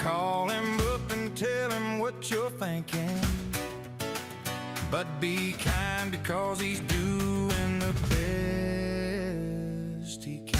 Call him up and tell him what you're thinking. But be kind because he's doing the best he can.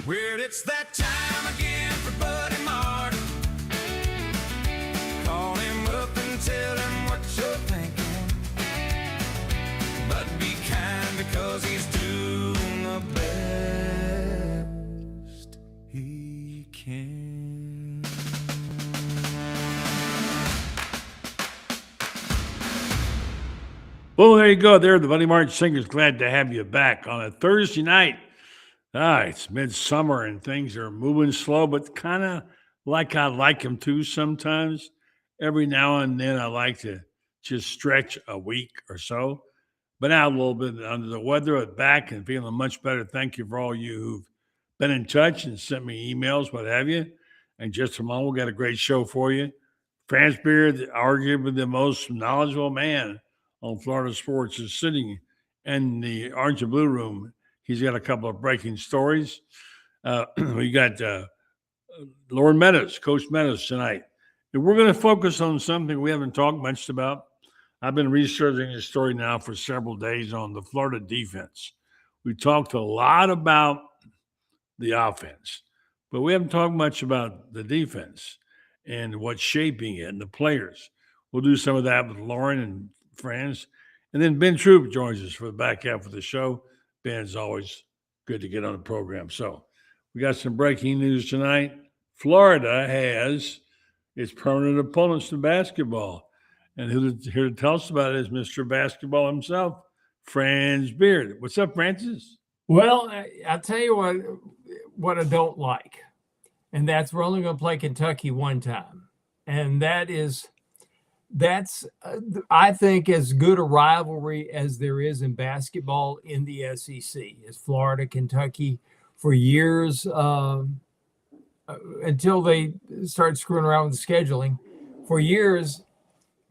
Weird, it's that time again for Buddy Martin. Call him up and tell him what you're thinking. But be kind because he's doing the best he can. Well, there you go. There, the Buddy Martin Singers. Glad to have you back on a Thursday night. It's midsummer and things are moving slow, but kind of like I like them too sometimes. Every now and then I like to just stretch a week or so. But now a little bit under the weather, but back and feeling much better. Thank you for all you who've been in touch and sent me emails, what have you. And just a moment, we got a great show for you. France Beard, arguably the most knowledgeable man on Florida sports, is sitting in the Orange and Blue room. He's got a couple of breaking stories. We got Lauren Meadows, Coach Meadows tonight. And we're going to focus on something we haven't talked much about. I've been researching this story now for several days on the Florida defense. We talked a lot about the offense, but we haven't talked much about the defense and what's shaping it and the players. We'll do some of that with Lauren and friends. And then Ben Troop joins us for the back half of the show. Ben's always good to get on the program. So we got some breaking news tonight. Florida has its permanent opponents in basketball. And here to tell us about it is Mr. Basketball himself, Franz Beard. What's up, Francis? Well, I'll tell you what I don't like. And that's we're only going to play Kentucky one time. And that's I think, as good a rivalry as there is in basketball in the SEC. Is Florida, Kentucky for years until they started screwing around with the scheduling. For years,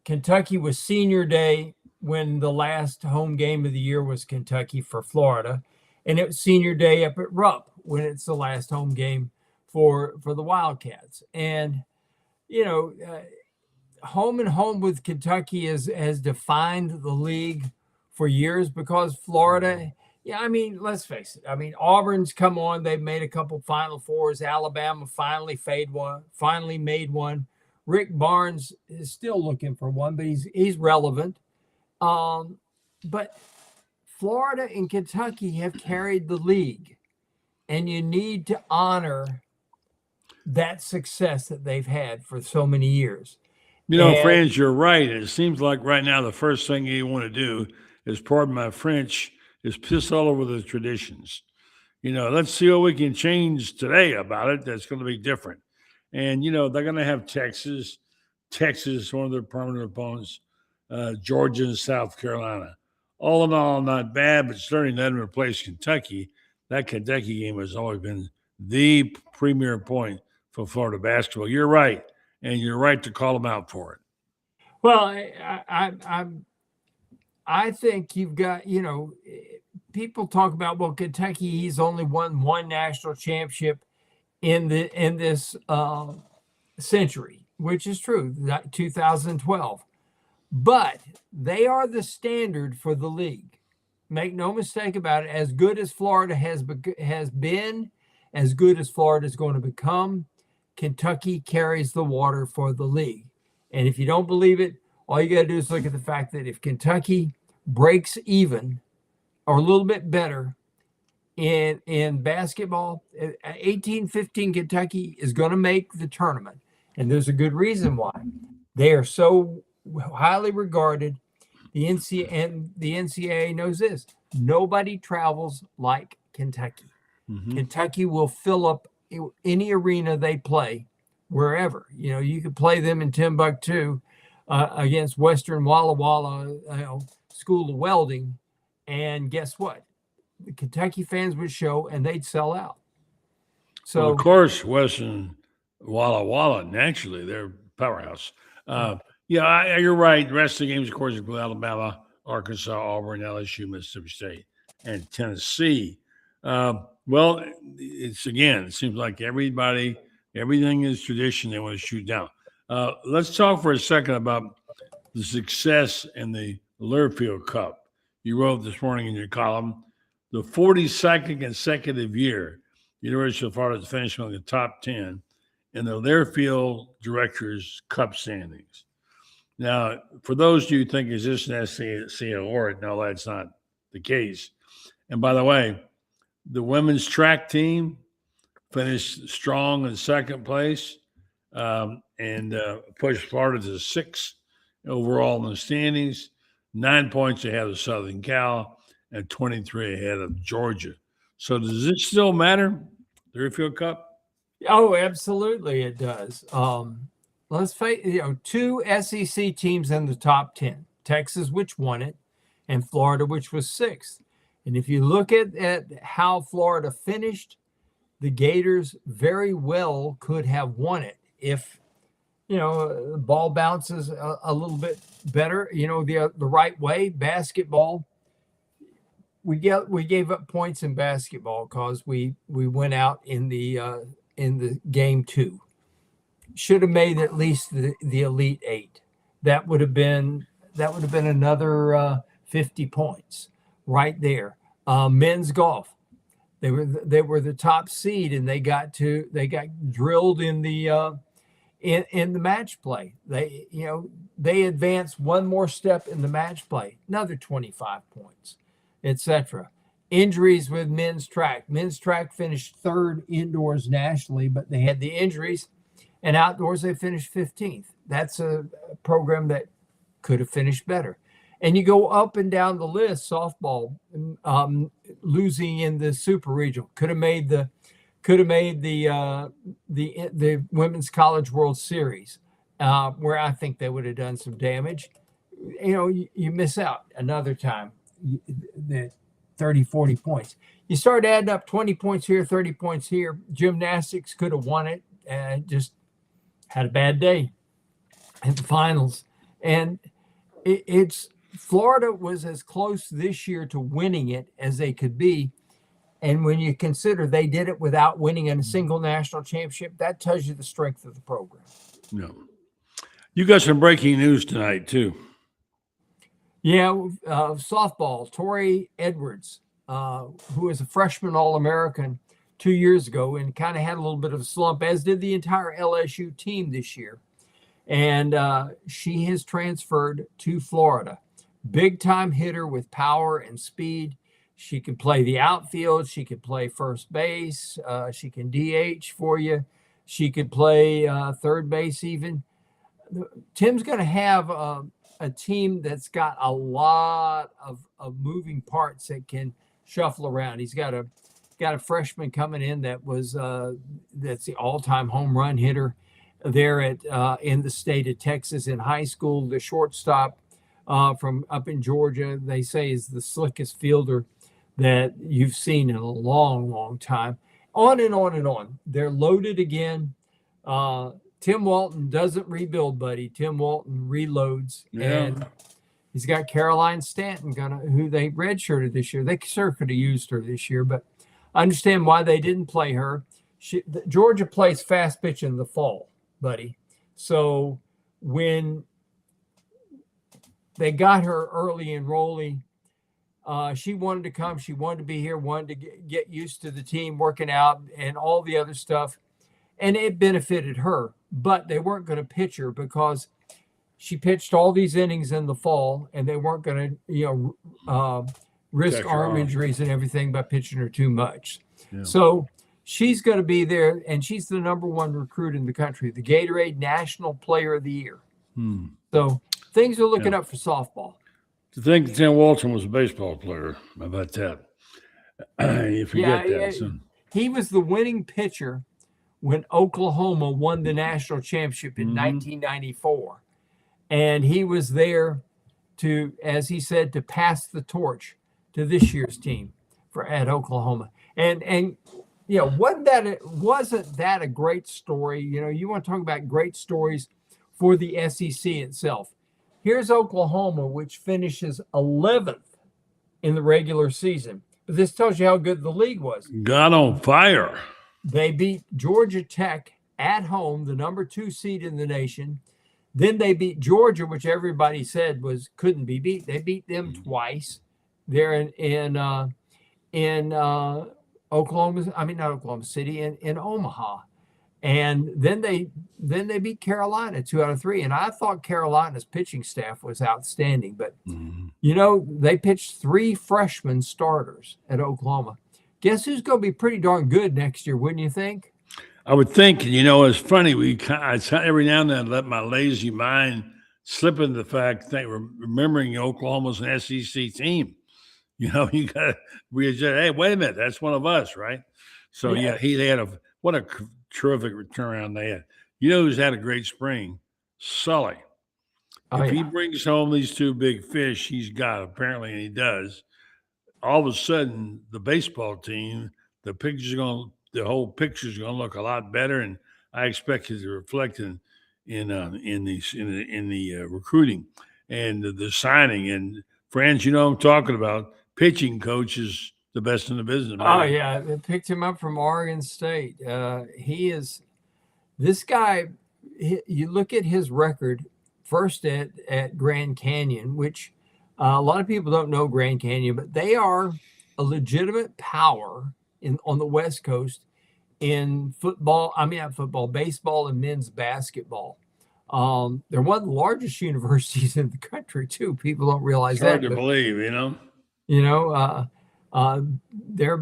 Kentucky was senior day when the last home game of the year was Kentucky for Florida, and it was senior day up at Rupp when it's the last home game for the Wildcats. And home and home with Kentucky has defined the league for years because Florida, let's face it. Auburn's come on. They've made a couple Final Fours. Alabama finally made one. Rick Barnes is still looking for one, but he's relevant. But Florida and Kentucky have carried the league, and you need to honor that success that they've had for so many years. Franz, you're right. It seems like right now the first thing you want to do is, pardon my French, is piss all over the traditions. Let's see what we can change today about it that's going to be different. And, they're going to have Texas, one of their permanent opponents, Georgia and South Carolina. All in all, not bad, but certainly doesn't replace Kentucky. That Kentucky game has always been the premier point for Florida basketball. You're right. And you're right to call them out for it. Well, I think you've got, people talk about, well, Kentucky, he's only won one national championship in this century, which is true, 2012. But they are the standard for the league. Make no mistake about it. As good as Florida has been, as good as Florida is going to become, Kentucky carries the water for the league. And if you don't believe it, all you got to do is look at the fact that if Kentucky breaks even or a little bit better in basketball, 18-15 Kentucky is going to make the tournament. And there's a good reason why. They are so highly regarded. The NCAA knows this. Nobody travels like Kentucky. Mm-hmm. Kentucky will fill up any arena they play, wherever. You could play them in Timbuktu against Western Walla Walla School of Welding, And guess what? The Kentucky fans would show and they'd sell out. Well, So of course, Western Walla Walla, naturally, they're powerhouse. You're right. The rest of the games, of course, include Alabama, Arkansas, Auburn, LSU, Mississippi State, and Tennessee. Well, it seems like everything is tradition they want to shoot down. Let's talk for a second about the success in the Learfield Cup. You wrote this morning in your column, the 42nd consecutive year the University of Florida is finishing in the top 10 in the Learfield Directors Cup standings. Now, for those of you who think, is this an SEC award? No, that's not the case. And by the way, the women's track team finished strong in second place and pushed Florida to 6th overall in the standings, 9 points ahead of Southern Cal and 23 ahead of Georgia. So does it still matter, the Learfield Cup? Oh, absolutely, it does. Let's face, 2 SEC teams in the top 10: Texas, which won it, and Florida, which was 6th. And if you look at how Florida finished, the Gators very well could have won it if the ball bounces a little bit better, the right way. Basketball, we gave up points in basketball because we went out in the game 2. Should have made at least the Elite 8. That would have been another 50 points right there. Men's golf, they were the top seed, and they got drilled in the in the match play. They advanced one more step in the match play, another 25 points, etc. Injuries with men's track. Men's track finished 3rd indoors nationally, but they had the injuries, and outdoors they finished 15th. That's a program that could have finished better. And you go up and down the list. Softball, losing in the Super Regional, could have made the Women's College World Series, where I think they would have done some damage. You miss out another time, the 30, 40 points. You start adding up 20 points here, 30 points here. Gymnastics could have won it, and just had a bad day at the finals. And it's Florida was as close this year to winning it as they could be. And when you consider they did it without winning in a single national championship, that tells you the strength of the program. No. You got some breaking news tonight, too. Yeah, softball, Tori Edwards, who was a freshman All-American 2 years ago and kind of had a little bit of a slump, as did the entire LSU team this year. And she has transferred to Florida. Big-time hitter with power and speed. She can play the outfield. She can play first base. She can DH for you. She could play third base even. Tim's going to have a team that's got a lot of moving parts that can shuffle around. He's got a freshman coming in that's the all-time home run hitter there in the state of Texas in high school. The shortstop from up in Georgia, they say, is the slickest fielder that you've seen in a long, long time. On and on and on. They're loaded again. Tim Walton doesn't rebuild, buddy. Tim Walton reloads. Yeah. And he's got Caroline Stanton, who they redshirted this year. They sure could have used her this year, but I understand why they didn't play her. Georgia plays fast pitch in the fall, buddy. So when they got her early enrolling, she wanted to come. She wanted to be here, wanted to get used to the team, working out and all the other stuff. And it benefited her. But they weren't going to pitch her because she pitched all these innings in the fall, and they weren't going to, risk arm injuries and everything by pitching her too much. Yeah. So she's going to be there, and she's the number 1 recruit in the country, the Gatorade National Player of the Year. So things are looking up for softball. To think Tim Walton was a baseball player. How about that? You forget that. Yeah. So. He was the winning pitcher when Oklahoma won the national championship in 1994. And he was there to, as he said, to pass the torch to this year's team at Oklahoma. And wasn't that a great story? You want to talk about great stories for the SEC itself. Here's Oklahoma, which finishes 11th in the regular season. But this tells you how good the league was. Got on fire. They beat Georgia Tech at home, the number 2 seed in the nation. Then they beat Georgia, which everybody said couldn't be beat. They beat them twice. They're in Oklahoma. I mean, not Oklahoma City, in Omaha. And then they beat Carolina 2 out of 3. And I thought Carolina's pitching staff was outstanding, but they pitched 3 freshman starters at Oklahoma. Guess who's going to be pretty darn good next year, wouldn't you think? I would think. It's funny. I every now and then let my lazy mind slip into the fact that remembering Oklahoma's an SEC team. You got to readjust. Hey, wait a minute, that's one of us, right? So they had what a terrific turnaround they had. Who's had a great spring? Sully. If he brings home these 2 big fish, he's got apparently, and he does. All of a sudden, the baseball team, the whole picture's going to look a lot better, and I expect it to reflect in the recruiting and the signing. And friends, I'm talking about. Pitching coach is the best in the business. Man. Oh yeah, they picked him up from Oregon State. He is this guy. You look at his record. First at Grand Canyon, which a lot of people don't know Grand Canyon, but they are a legitimate power on the West Coast in football. I mean, not football, baseball, and men's basketball. They're one of the largest universities in the country too. People don't realize it's hard that. to believe,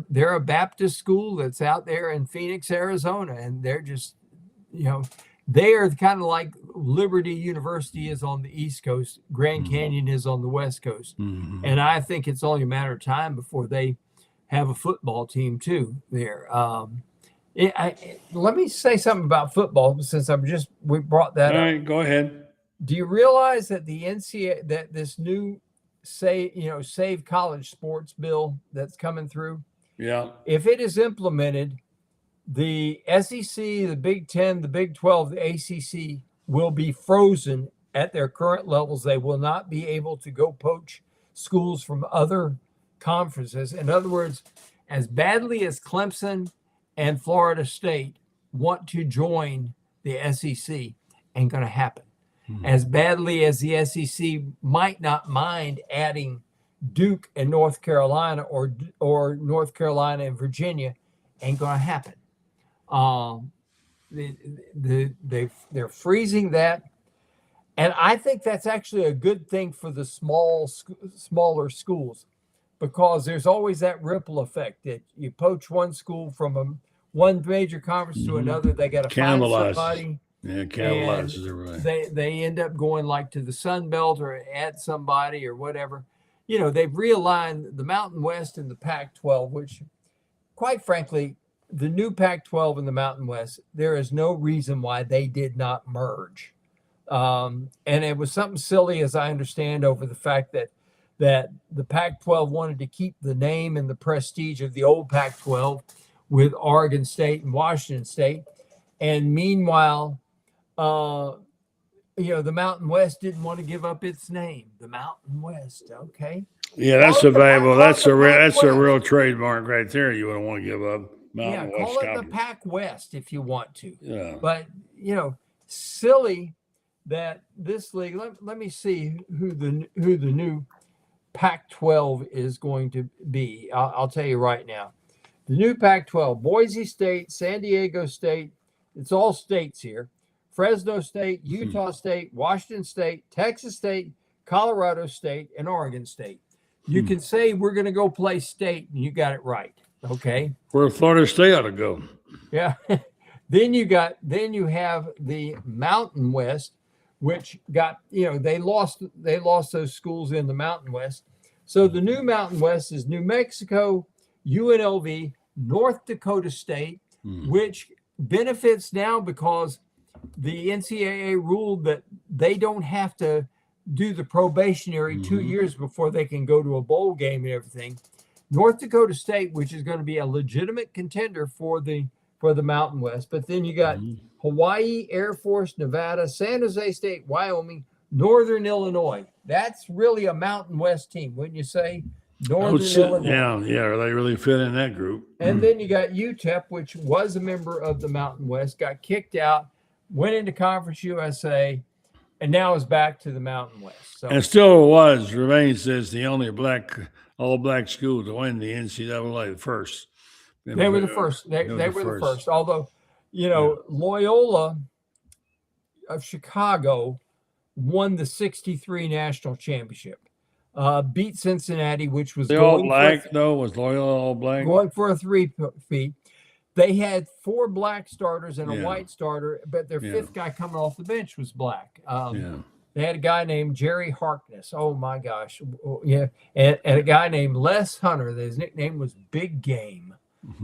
They're a Baptist school that's out there in Phoenix, Arizona, and they're just, they are kind of like Liberty University is on the East Coast, Grand Canyon is on the West Coast, and I think it's only a matter of time before they have a football team too there. Let me say something about football since we brought that up. All right, go ahead. Do you realize that the NCAA, that this new Save College Sports bill that's coming through? Yeah. If it is implemented, the SEC, the Big 10, the Big 12, the ACC will be frozen at their current levels. They will not be able to go poach schools from other conferences. In other words, as badly as Clemson and Florida State want to join the SEC, ain't going to happen. As badly as the SEC might not mind adding Duke and North Carolina or North Carolina and Virginia, ain't going to happen. They're freezing that, and I think that's actually a good thing for the smaller schools, because there's always that ripple effect that you poach one school from one major conference to another, they got to find somebody. Yeah, catalyzes everything. They end up going like to the Sun Belt or add somebody or whatever. They've realigned the Mountain West and the Pac-12, which, quite frankly, the new Pac-12 and the Mountain West, there is no reason why they did not merge. And it was something silly, as I understand, over the fact that the Pac-12 wanted to keep the name and the prestige of the old Pac-12 with Oregon State and Washington State. And meanwhile, the Mountain West didn't want to give up its name, the Mountain West. Okay. Yeah, that's a valuable. That's a real trademark right there. You wouldn't want to give up. Mountain West call it Conference. the Pac West if you want to. Yeah. But silly that this league. Let me see who the new Pac-12 is going to be. I'll tell you right now. The new Pac-12: Boise State, San Diego State. It's all states here. Fresno State, Utah State, Washington State, Texas State, Colorado State, and Oregon State. You can say we're going to go play state, and you got it right. Okay. Where Florida State ought to go. Yeah. Then you have the Mountain West, which got, they lost those schools in the Mountain West. So the new Mountain West is New Mexico, UNLV, North Dakota State, which benefits now because the NCAA ruled that they don't have to do the probationary 2 years before they can go to a bowl game and everything. North Dakota State, which is going to be a legitimate contender for the Mountain West, but then you got Hawaii, Air Force, Nevada, San Jose State, Wyoming, Northern Illinois. That's really a Mountain West team, wouldn't you say? Northern Illinois. Yeah, they really fit in that group. And then you got UTEP, which was a member of the Mountain West, got kicked out, went into Conference USA, and now is back to the Mountain West. So, and still remains as the only all-black school to win the NCAA first. They were the first. They were the first. Although, Loyola of Chicago won the 63 national championship. Beat Cincinnati, which was all black, though. Was Loyola all black? Going for a 3-peat. They had 4 black starters and a white starter, but their 5th guy coming off the bench was black. They had a guy named Jerry Harkness. Oh, my gosh. Yeah. And a guy named Les Hunter. His nickname was Big Game.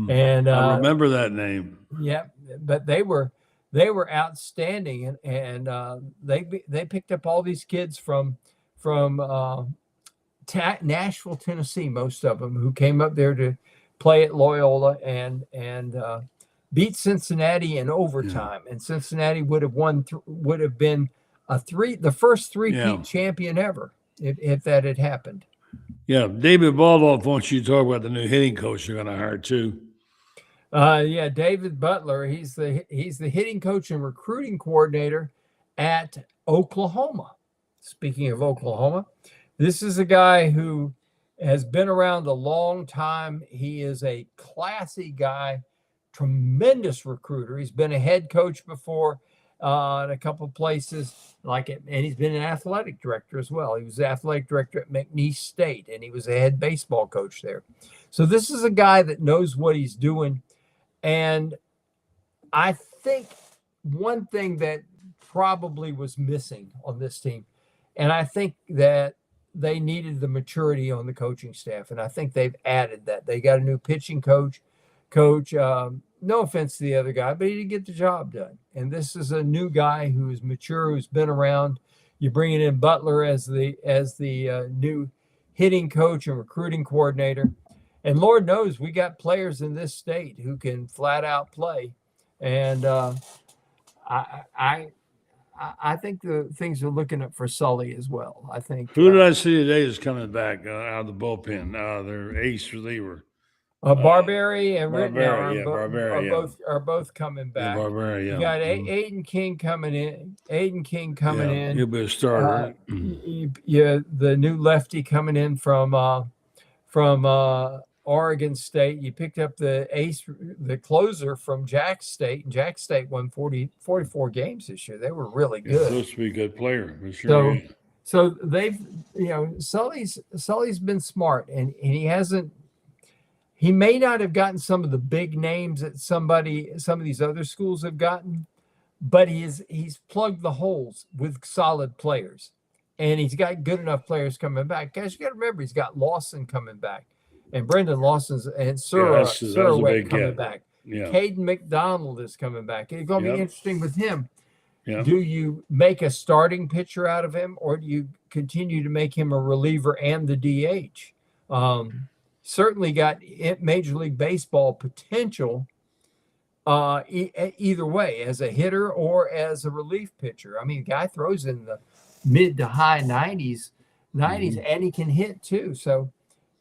And I remember that name. Yeah, but they were outstanding, and they picked up all these kids from Nashville, Tennessee, most of them, who came up there to play at Loyola and beat Cincinnati in overtime. And Cincinnati would have been the first 3-peat champion ever if that had happened. Yeah, David Baldoff wants you to talk about the new hitting coach you're going to hire too. David Butler. He's the hitting coach and recruiting coordinator at Oklahoma. Speaking of Oklahoma, this is a guy who has been around a long time. He is a classy guy, tremendous recruiter. He's been a head coach before in a couple of places, and he's been an athletic director as well. He was the athletic director at McNeese State, and he was a head baseball coach there. So this is a guy that knows what he's doing. And I think one thing that probably was missing on this team, and I think that they needed the maturity on the coaching staff, and I think they've added that. They got a new pitching coach. No offense to the other guy, but he didn't get the job done. And this is a new guy who is mature, who's been around. You're bringing in Butler as the new hitting coach and recruiting coordinator. And Lord knows we got players in this state who can flat out play. And I think the things are looking up for Sully as well. I think. Who did I see today is coming back out of the bullpen? Their ace reliever. Barberry and Rittenauer are both coming back. Barberry, You got Aiden King coming in. in. He'll be a starter. The new lefty coming in from Oregon State. You picked up the closer from Jack State, and Jack State won 44 games this year. They were really good. Supposed to be a good player, for sure. So they've, Sully's been smart, and he may not have gotten some of the big names that some of these other schools have gotten, but he's plugged the holes with solid players, and he's got good enough players coming back. Guys, you got to remember, he's got Lawson coming back, and Brendan Lawson's and Surway coming back. Yeah. Caden McDonald is coming back. It's going to be interesting with him. Yeah. Do you make a starting pitcher out of him, or do you continue to make him a reliever and the DH? Certainly got Major League Baseball potential either way, as a hitter or as a relief pitcher. I mean, the guy throws in the mid to high 90s, and he can hit too. So,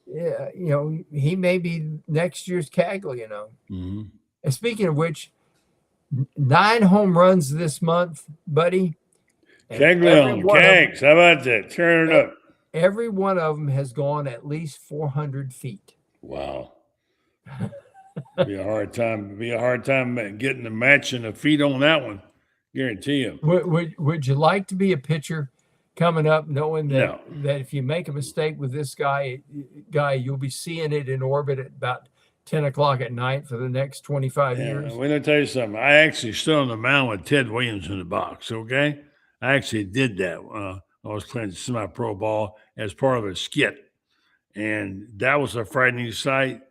he may be next year's Cagley, And speaking of which, 9 home runs this month, buddy. Cagley on Cags. How about that? Turn it up. Every one of them has gone at least 400 feet. Wow. Be a hard time getting the match and the feet on that one. Guarantee you. Would you like to be a pitcher coming up, knowing that if you make a mistake with this guy, you'll be seeing it in orbit at about 10 o'clock at night for the next 25 years? Well, let me tell you something. I actually stood on the mound with Ted Williams in the box, okay? I actually did that. I was playing semi-pro ball as part of a skit, and that was a frightening sight,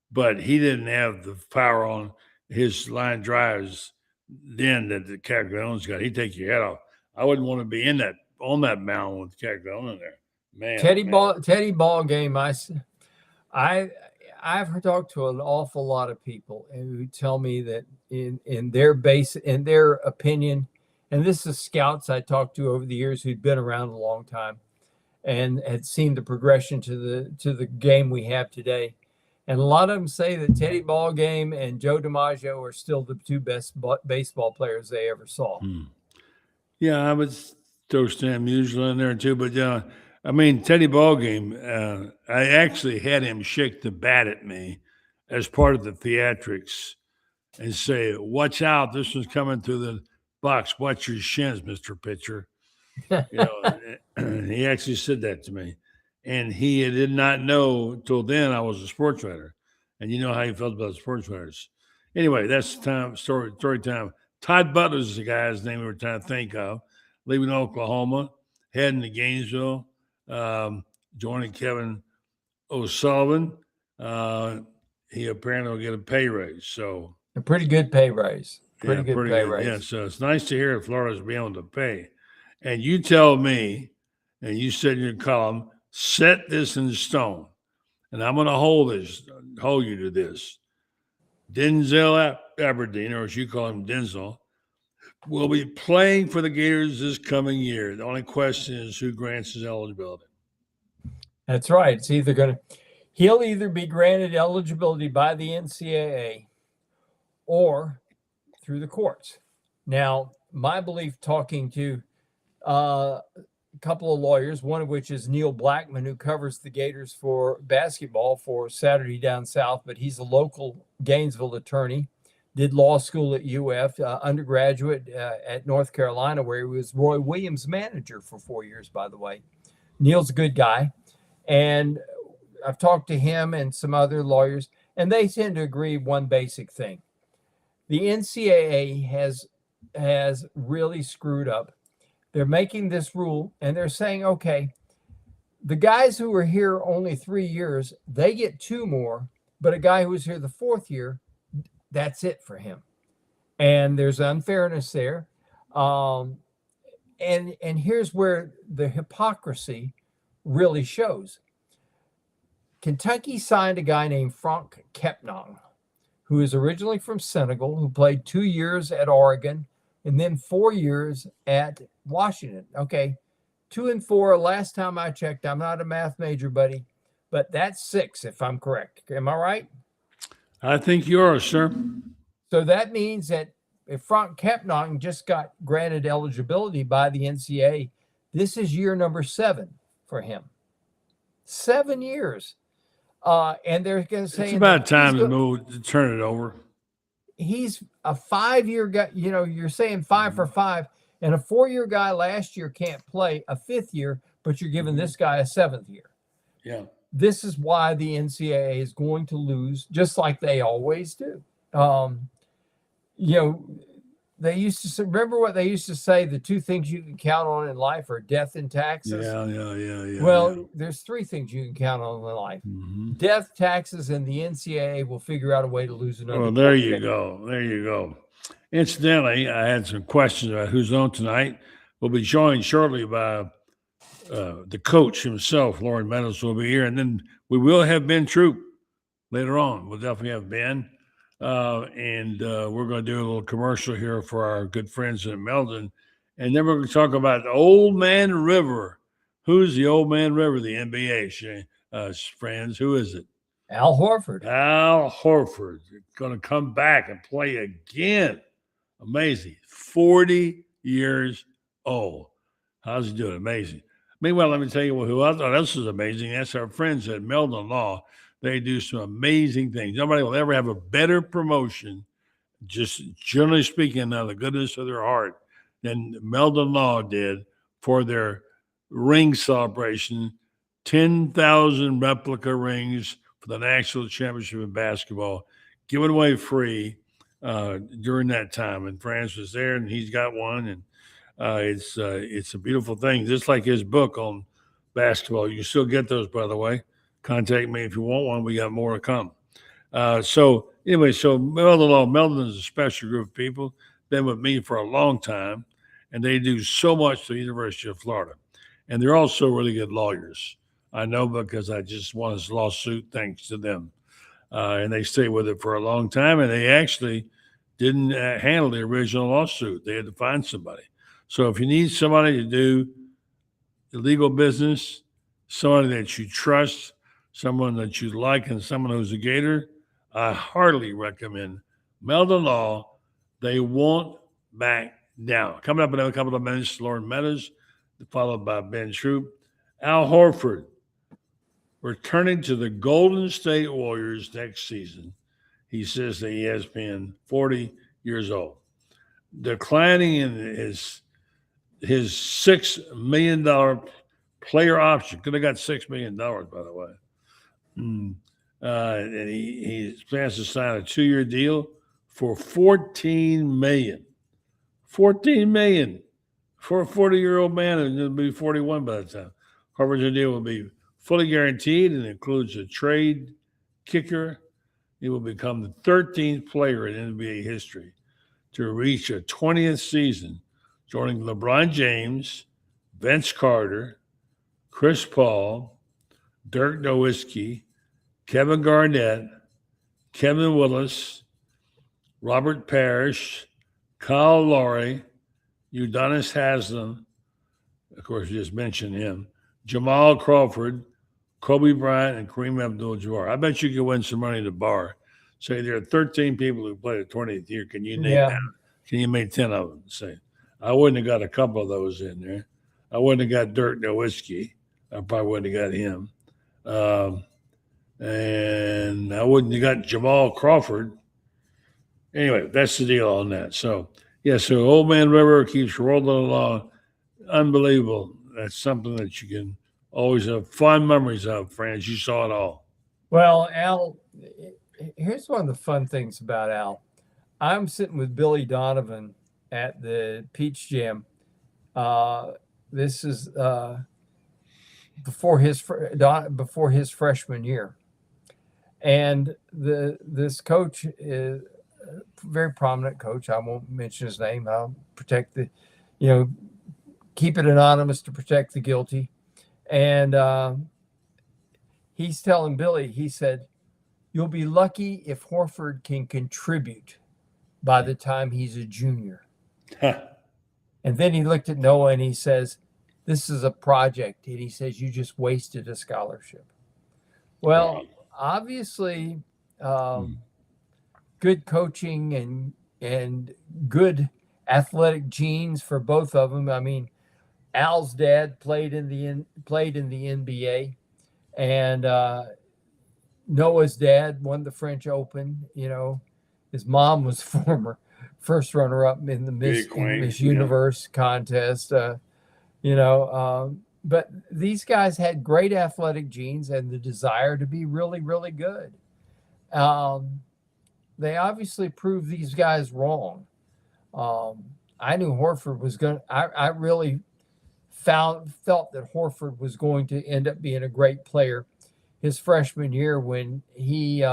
but he didn't have the power on his line drives then that the Cagliano's got. He'd take your head off. I wouldn't want to be in that on that mound with Jack Bell in there. Man, Teddy Ball game. I I've talked to an awful lot of people who tell me that in their opinion, and this is scouts I talked to over the years who'd been around a long time and had seen the progression to the game we have today. And a lot of them say that Teddy Ball game and Joe DiMaggio are still the two best baseball players they ever saw. Yeah, I would throw Stan Musial in there too. But I mean, Teddy Ball game, I actually had him shake the bat at me as part of the theatrics and say, "Watch out! This one's coming through the box. Watch your shins, Mister Pitcher." He actually said that to me, and he did not know till then I was a sports writer, and you know how he felt about sports writers. Anyway, that's story time. Todd Butler's the guy's name we were trying to think of, leaving Oklahoma, heading to Gainesville, joining Kevin O'Sullivan. He apparently will get a pay raise. So a pretty good pay raise. Pretty good pay raise. Yeah, so it's nice to hear Florida's be able to pay. And you tell me, and you said in your column, set this in stone. And I'm going to hold you to this. Denzel Aberdeen, or as you call him, Denzel, will be playing for the Gators this coming year. The only question is who grants his eligibility. That's right. He'll either be granted eligibility by the NCAA or through the courts. Now, my belief, talking to a couple of lawyers, one of which is Neil Blackman, who covers the Gators for basketball for Saturday Down South, but he's a local Gainesville attorney, did law school at UF, undergraduate at North Carolina, where he was Roy Williams' manager for 4 years, by the way. Neil's a good guy. And I've talked to him and some other lawyers, and they tend to agree one basic thing. The NCAA has really screwed up. They're making this rule, and they're saying, okay, the guys who were here only 3 years, they get 2 more, but a guy who was here the 4th year, that's it for him. And there's unfairness there. And here's where the hypocrisy really shows. Kentucky signed a guy named Franck Kepnang, who is originally from Senegal, who played 2 years at Oregon and then 4 years at Washington. Okay, 2 and 4. Last time I checked, I'm not a math major, buddy, but that's 6 if I'm correct. Am I right? I think you are, sir. So that means that if Franck Kepnang just got granted eligibility by the NCAA, this is year number 7 for him. 7 years. And they're going to say it's about time to turn it over. He's a 5-year guy. You know, you're saying 5 for 5, and a 4-year guy last year can't play a 5th year, but you're giving this guy a 7th year. Yeah. This is why the NCAA is going to lose, just like they always do. They used to remember what they used to say: the 2 things you can count on in life are death and taxes. Yeah. Well, there's 3 things you can count on in life: death, taxes, and the NCAA will figure out a way to lose another. Well, there you go. Incidentally, I had some questions about who's on tonight. We'll be joined shortly by the coach himself, Lauren Meadows, will be here, and then we will have Ben Troop later on. We'll definitely have Ben. And we're going to do a little commercial here for our good friends in Meldon. And then we're going to talk about the Old Man River. Who's the Old Man River, the NBA, friends? Who is it? Al Horford. Al Horford going to come back and play again. Amazing. 40 years old. How's he doing? Amazing. Meanwhile, let me tell you who I thought else was amazing. That's our friends at Meldon Law. They do some amazing things. Nobody will ever have a better promotion, just generally speaking, out of the goodness of their heart, than Meldon Law did for their ring celebration. 10,000 replica rings for the national championship in basketball, given away free during that time. And France was there, and he's got one, and it's a beautiful thing. Just like his book on basketball. You can still get those, by the way. Contact me if you want one. We got more to come. So Meldon Law. Meldon is a special group of people. Been with me for a long time. and they do so much to the University of Florida. And they're also really good lawyers. I know because I just won this lawsuit thanks to them. And they stayed with it for a long time, and they actually didn't handle the original lawsuit. They had to find somebody. So if you need somebody to do illegal business, somebody that you trust, someone that you like, and someone who's a Gator, I heartily recommend Meldon Law. They won't back down. Coming up in a couple of minutes, Lauren Meadows, followed by Ben Troop. Al Horford returning to the Golden State Warriors next season. He says that he has been 40 years old. Declining in his $6 million player option. Could have got $6 million, by the way. And he plans to sign a 2-year deal for $14 million. $14 million for a 40-year-old man, and he'll be 41 by the time. Harvard's deal will be fully guaranteed and includes a trade kicker. He will become the 13th player in NBA history to reach a 20th season, joining LeBron James, Vince Carter, Chris Paul, Dirk Nowitzki, Kevin Garnett, Kevin Willis, Robert Parrish, Kyle Lowry, Udonis Haslem, of course, you just mentioned him, Jamal Crawford, Kobe Bryant, and Kareem Abdul-Jabbar. I bet you could win some money at the bar. Say there are 13 people who played the 20th year. Can you name that? Can you make 10 of them? Say, I wouldn't have got a couple of those in there. I wouldn't have got Dirk Nowitzki. I probably wouldn't have got him. And I wouldn't have got Jamal Crawford. Anyway, that's the deal on that. So, so Old Man River keeps rolling along. Unbelievable. That's something that you can always have fond memories of, friends. You saw it all. Well, Al, here's one of the fun things about Al. I'm sitting with Billy Donovan at the Peach Jam. This is before his freshman year, and this coach is a very prominent coach. I won't mention his name. I'll protect keep it anonymous to protect the guilty. And he's telling Billy, he said, "You'll be lucky if Horford can contribute by the time he's a junior." And then he looked at Noah and he says, "This is a project." And he says, "You just wasted a scholarship." Well, obviously, good coaching and good athletic genes for both of them. I mean, Al's dad played in the NBA, and Noah's dad won the French Open. His mom was former first runner-up in the Miss Universe contest. But these guys had great athletic genes and the desire to be really, really good. They obviously proved these guys wrong. I knew Horford was going to, I really felt that Horford was going to end up being a great player his freshman year when he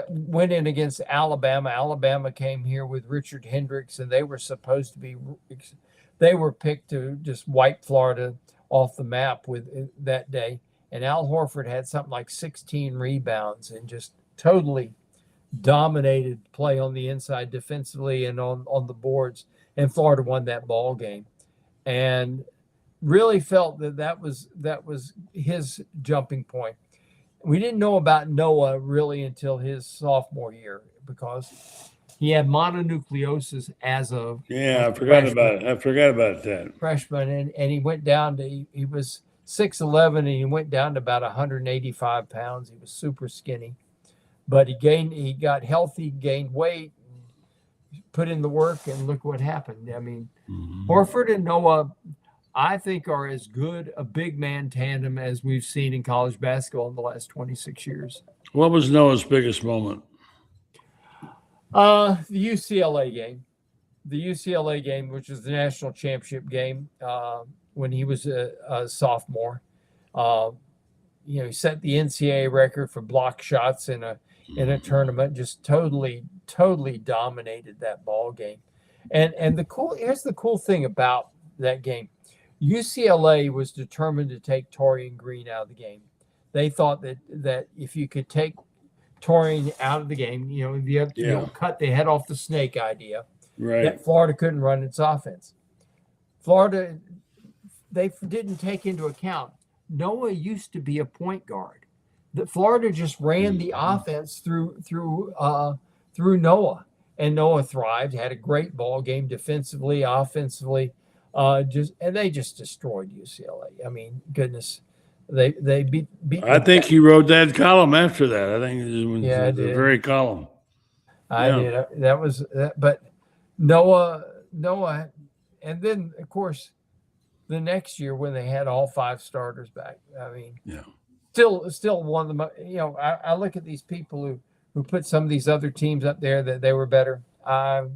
went in against Alabama. Alabama came here with Richard Hendricks, and they were picked to just wipe Florida off the map with that day. And Al Horford had something like 16 rebounds and just totally dominated play on the inside defensively and on the boards. And Florida won that ball game, and really felt that was his jumping point. We didn't know about Noah really until his sophomore year because he had mononucleosis as a I forgot about that freshman, and he went down to he was 6'11", and he went down to about 185 pounds. He was super skinny, but he got healthy, gained weight, put in the work, and look what happened. I mean, Horford and Noah, I think, are as good a big man tandem as we've seen in college basketball in the last 26 years. What was Noah's biggest moment? The UCLA game. The UCLA game, which was the national championship game, when he was a sophomore. He set the NCAA record for block shots in a tournament, just totally dominated that ball game. And the cool here's the cool thing about that game. UCLA was determined to take Torian Green out of the game. They thought that if you could take Torian out of the game, Yeah. cut the head off the snake idea, Right. that Florida couldn't run its offense. Florida, they didn't take into account Noah used to be a point guard. That Florida just ran the offense through Noah, and Noah thrived. Had a great ball game defensively, offensively, they just destroyed UCLA. I mean, goodness, they beat I the think you wrote that column after that. I think it was yeah I the did very column. I Yeah. did that was that, but Noah, and then of course the next year when they had all five starters back. I mean, Yeah. still one of the I look at these people who put some of these other teams up there that they were better. I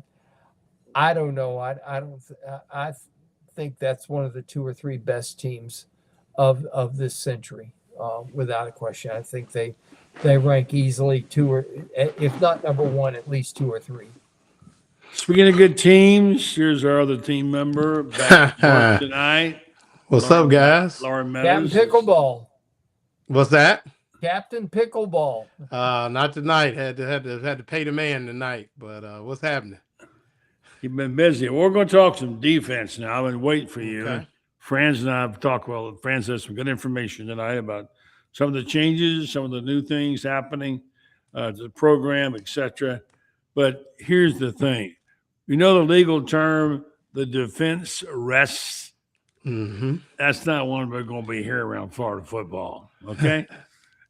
don't know. I don't. I think that's one of the two or three best teams of this century, without a question. I think they rank easily two or if not number one, at least two or three. Speaking of good teams, here's our other team member back to work tonight. What's up, guys? Lauren Captain Meadows. Pickleball. What's that? Captain Pickleball. Not tonight. Had to pay the man tonight. But what's happening? You've been busy. We're going to talk some defense now. I've been waiting for you. Okay. Franz and I have talked. Well, Franz has some good information tonight about some of the changes, some of the new things happening, the program, etc. But here's the thing: you know the legal term, the defense rests. Mm-hmm. That's not one we're going to be here around Florida football. Okay.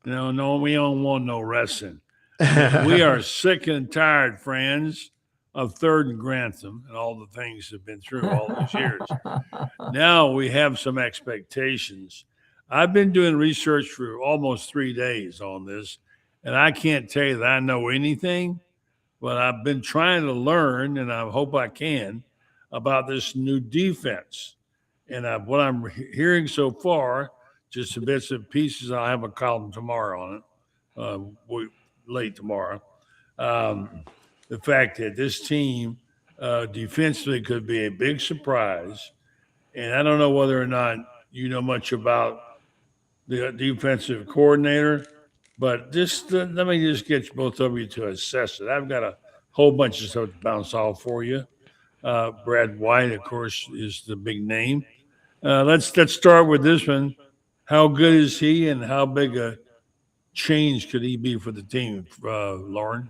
No, we don't want no wrestling. We are sick and tired, friends, of Third and Grantham and all the things that have been through all these years. Now we have some expectations. I've been doing research for almost 3 days on this, and I can't tell you that I know anything, but I've been trying to learn, and I hope I can, about this new defense. And what I'm hearing so far, just some bits and pieces. I'll have a column tomorrow on it, late tomorrow. The fact that this team defensively could be a big surprise. And I don't know whether or not you know much about the defensive coordinator, but just let me just get both of you to assess it. I've got a whole bunch of stuff to bounce off for you. Brad White, of course, is the big name. Let's start with this one. How good is he, and how big a change could he be for the team, Lauren?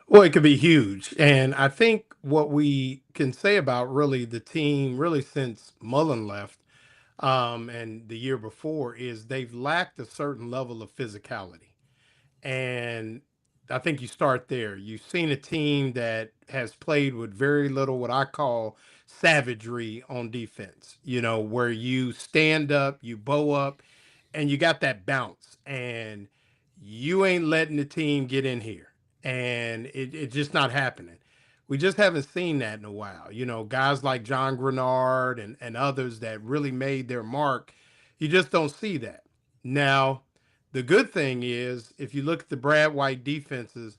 Well, it could be huge. And I think what we can say about really the team, really since Mullen left, and the year before, is they've lacked a certain level of physicality. And I think you start there. You've seen a team that has played with very little what I call savagery on defense, where you stand up, you bow up, and you got that bounce, and you ain't letting the team get in here. And it's just not happening. We just haven't seen that in a while. Guys like John Grenard and others that really made their mark, you just don't see that. Now, the good thing is, if you look at the Brad White defenses,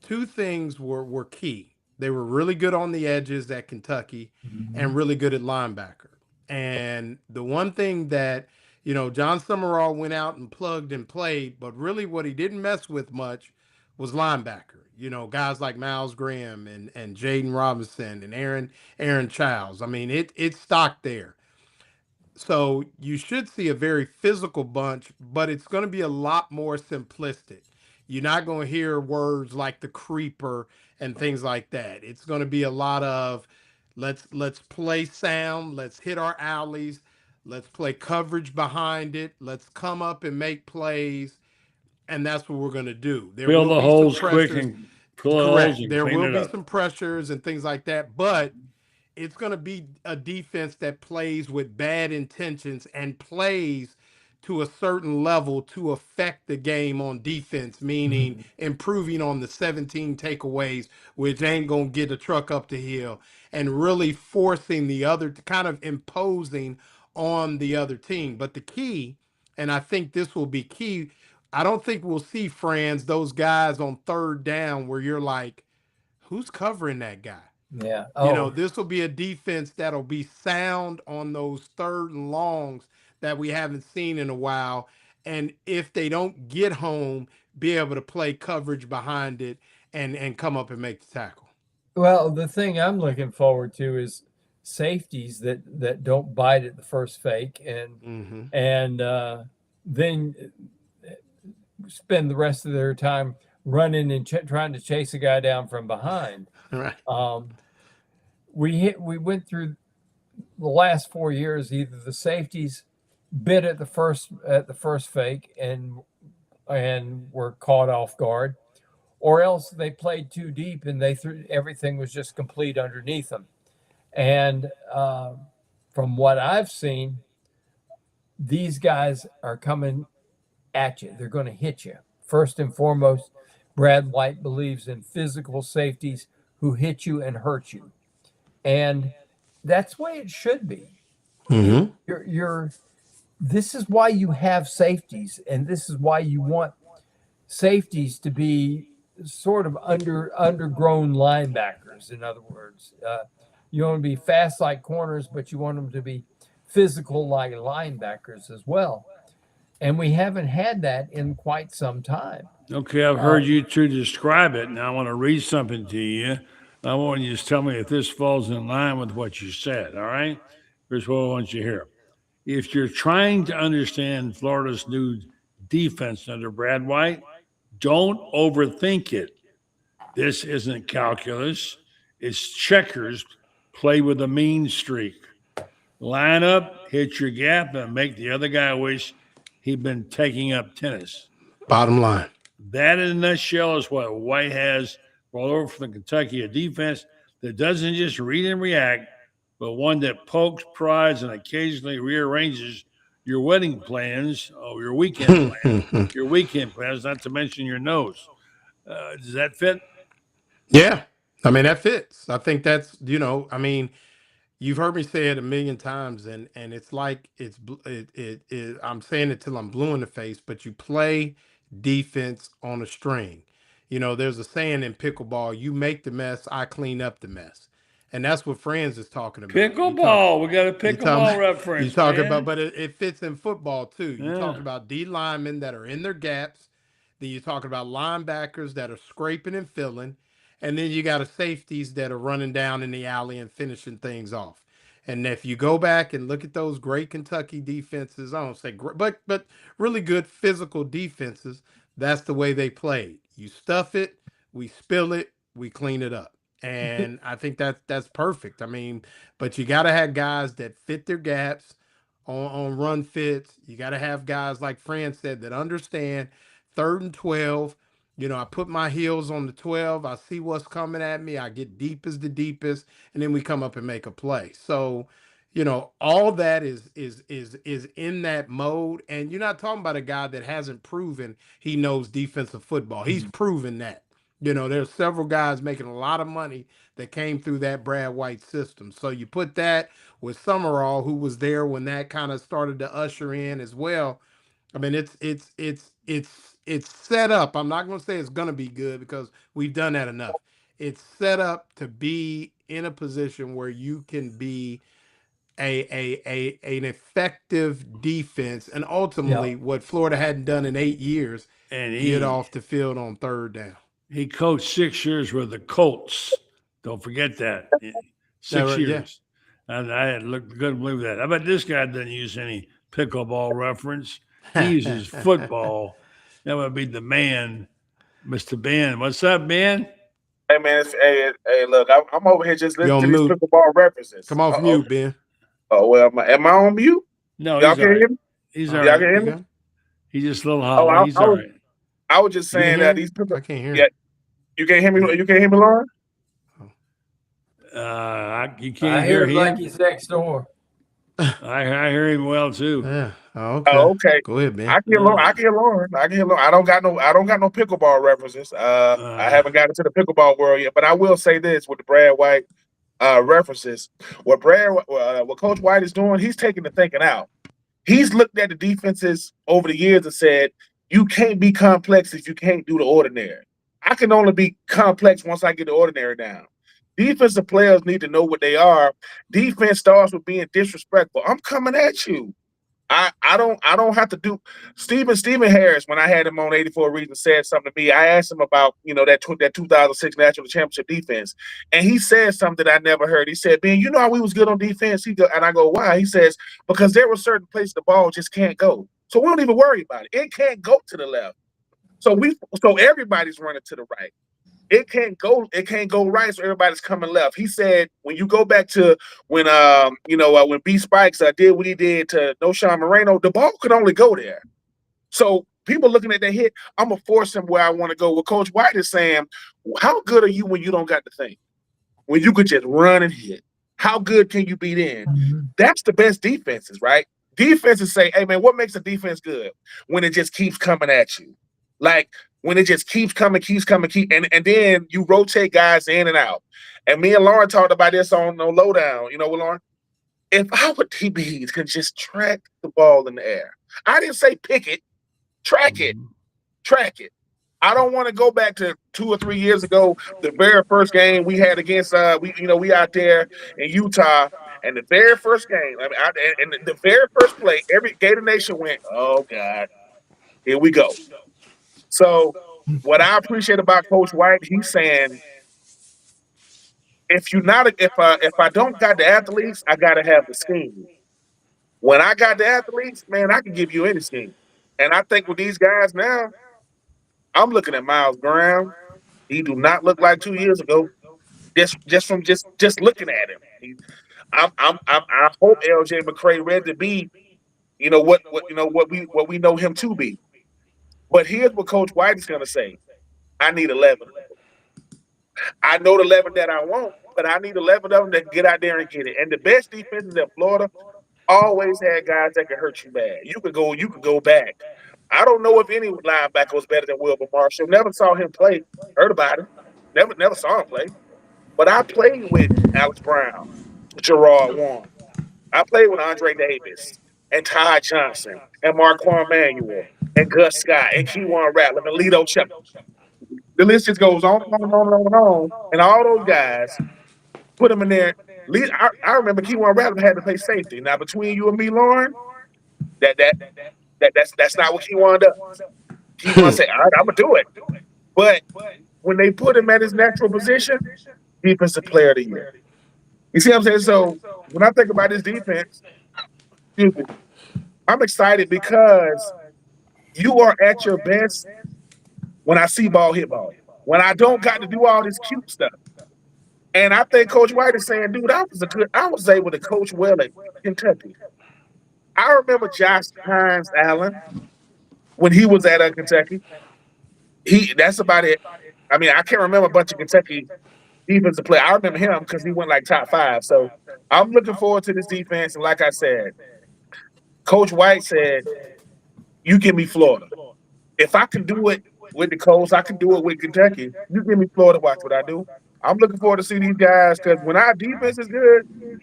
two things were key. They were really good on the edges at Kentucky and really good at linebacker. And the one thing that, John Summerall went out and plugged and played, but really what he didn't mess with much was linebacker. Guys like Miles Graham and Jaden Robinson and Aaron Childs. I mean, it's stocked there. So you should see a very physical bunch, but it's going to be a lot more simplistic. You're not going to hear words like the creeper and things like that. It's going to be a lot of let's play sound, let's hit our alleys, let's play coverage behind it, let's come up and make plays, and that's what we're going to do. There Fill will the be holes some quick pressures. and fill the holes Correct. and There clean will it be up. some pressures and things like that, but it's going to be a defense that plays with bad intentions and plays to a certain level to affect the game on defense, meaning improving on the 17 takeaways, which ain't going to get a truck up the hill, and really forcing the other, kind of imposing on the other team. But the key, and I think this will be key, I don't think we'll see those guys on third down where you're like, who's covering that guy? Yeah. You know, Oh, this will be a defense that'll be sound on those third and longs that we haven't seen in a while. And if they don't get home, be able to play coverage behind it and come up and make the tackle. well, the thing I'm looking forward to is safeties that don't bite at the first fake Mm-hmm. and then spend the rest of their time running and trying to chase a guy down from behind. Right. Um, we went through the last 4 years. Either the safeties bit at the first fake and were caught off guard, or else they played too deep and they threw everything was just complete underneath them. And from what I've seen, these guys are coming at you. They're going to hit you. First and foremost, Brad White believes in physical safeties who hit you and hurt you. And that's the way it should be. Mm-hmm. You're this is why you have safeties, and this is why you want safeties to be sort of undergrown linebackers. In other words, you want to be fast like corners, but you want them to be physical like linebackers as well. And we haven't had that in quite some time. Okay, I've heard you two describe it. Now I want to read something to you. I want you to tell me if this falls in line with what you said. All right. Here's what I want you to hear. If you're trying to understand Florida's new defense under Brad White, don't overthink it. This isn't calculus, it's checkers play with a mean streak. Line up, hit your gap, and make the other guy wish he'd been taking up tennis. Bottom line. That, in a nutshell, is what White has rolled over from the Kentucky, a defense that doesn't just read and react, but one that pokes, prods, and occasionally rearranges your wedding plans or your weekend plans, not to mention your nose. Does that fit? Yeah. I mean, that fits. I think that's, I mean, you've heard me say it a million times, and it's like I'm saying it till I'm blue in the face, but you play defense on a string. There's a saying in pickleball: you make the mess, I clean up the mess, and that's what Franz is talking about. Pickleball. We got a You talk, pickleball you reference, talk about, man. but it fits in football too. You talk Yeah. about D linemen that are in their gaps. Then you talk about linebackers that are scraping and filling, and then you got a safeties that are running down in the alley and finishing things off. And if you go back and look at those great Kentucky defenses, I don't say great, but really good physical defenses, that's the way they played. You stuff it, we spill it, we clean it up. And I think that's perfect. I mean, but you got to have guys that fit their gaps on run fits. You got to have guys like Fran said that understand third and 12. I put my heels on the 12. I see what's coming at me. I get deep as the deepest, and then we come up and make a play. So, all that is in that mode. And you're not talking about a guy that hasn't proven he knows defensive football. He's proven that. There's several guys making a lot of money that came through that Brad White system. So you put that with Summerall, who was there when that kind of started to usher in as well. I mean, it's set up. I'm not going to say it's going to be good because we've done that enough. It's set up to be in a position where you can be an effective defense, and Yeah. ultimately, what Florida hadn't done in 8 years, And get off the field on third down. he coached 6 years with the Colts. Don't forget that. 6 Yeah. years. And I couldn't believe that. I bet this guy doesn't use any pickleball reference. He uses football. That would be the man, Mr. Ben. What's up, Ben? Hey man, hey, look, I'm over here just You're listening to on these mute. pickleball references. Come off mute, Ben. Oh well, am I on mute? No, Y'all he's all can't hear right. me. He's Oh, all Y'all right. can hear You me. got him? He's just a little Oh, hollow. He's all right. I was just You can saying hear that him? these people. I can't hear him. Yeah, you can't hear me. You can't hear me, Lauren. You I can't hear hear him like him. he's next door. I hear him well too. Yeah. Oh, okay. Oh, okay. Go ahead, Ben. I can hear Lauren. I can hear Lauren. I can hear Lauren. I don't got no pickleball references. I haven't got into the pickleball world yet, but I will say this with the Brad White references. What Coach White is doing, he's taking the thinking out. He's looked at the defenses over the years and said, you can't be complex if you can't do the ordinary. I can only be complex once I get the ordinary down. Defensive players need to know what they are. Defense starts with being disrespectful. I'm coming at you. I don't have to do. Stephen Harris, when I had him on 84 Reasons, said something to me. I asked him about that 2006 national championship defense, and he said something that I never heard. He said, "Ben, you know how we was good on defense?" And I go, "Why?" He says, "Because there were certain places the ball just can't go, so we don't even worry about it. It can't go to the left, so everybody's running to the right. It can't go right, so everybody's coming left." He said, when you go back to when when B Spikes did what he did to No Sean Moreno, the ball could only go there. So people looking at that hit, I'm gonna force him where I want to go. What Coach White is saying, how good are you when you don't got the thing? When you could just run and hit, how good can you be then? Mm-hmm. That's the best defenses, right? Defenses say, "Hey man, what makes a defense good? When it just keeps coming at you, like." When it just keeps coming, and then you rotate guys in and out. And me and Lauren talked about this on No Lowdown. You know what, Lauren? If our DBs could just track the ball in the air. I didn't say pick it, track it. Track it. I don't want to go back to 2 or 3 years ago, the very first game we had against we out there in Utah, and the very first game, and the very first play, every Gator Nation went, "Oh God, here we go." So what I appreciate about Coach White, he's saying, if I don't got the athletes, I gotta have the scheme. When I got the athletes, man, I can give you any scheme. And I think with these guys now, I'm looking at Miles Graham. He do not look like 2 years ago. Just from just looking at him. I hope LJ McCray ready to be, what we know him to be. But here's what Coach White is gonna say. I need 11. I know the 11 that I want, but I need 11 of them that can get out there and get it. And the best defenses in Florida always had guys that can hurt you bad. You could go back. I don't know if any linebacker was better than Wilbur Marshall. Never saw him play. Heard about him. Never saw him play. But I played with Alex Brown, Gerard Warren. I played with Andre Davis and Ty Johnson and Marquand Manuel and Gus Scott and Keywan Rattler and Lito Chuck. The list just goes on and on and on and on and on. And all those guys, put them in there. I remember Keywan Rattler had to play safety. Now between you and me, Lauren, that's not what Keywan does. Keywan said, "All right, I'm gonna do it." But when they put him at his natural position, defensive player of the year. You see what I'm saying? So when I think about this defense, I'm excited because you are at your best when I see ball hit ball. When I don't got to do all this cute stuff. And I think Coach White is saying, dude, I was able to coach well at Kentucky. I remember Josh Hines Allen when he was at Kentucky. That's about it. I mean, I can't remember a bunch of Kentucky defensive players. I remember him because he went like top 5. So I'm looking forward to this defense. And like I said, Coach White said, you give me Florida. If I can do it with the Colts, I can do it with Kentucky. You give me Florida, watch what I do. I'm looking forward to see these guys because when our defense is good,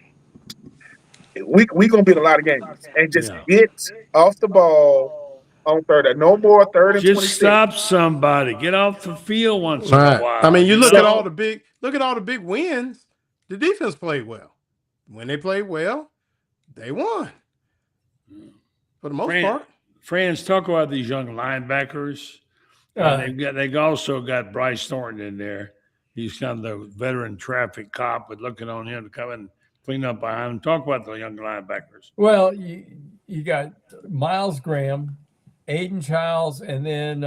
we gonna beat a lot of games and just get off the ball on third. No more third and 26. Just stop somebody. Get off the field once in a while. I mean, you look at all the big wins. The defense played well. When they played well, they won. For the most part. Friends, talk about these young linebackers. They also got Bryce Thornton in there. He's kind of the veteran traffic cop, but looking on him to come and clean up behind him. Talk about the young linebackers. Well, you got Miles Graham, Aiden Childs, and then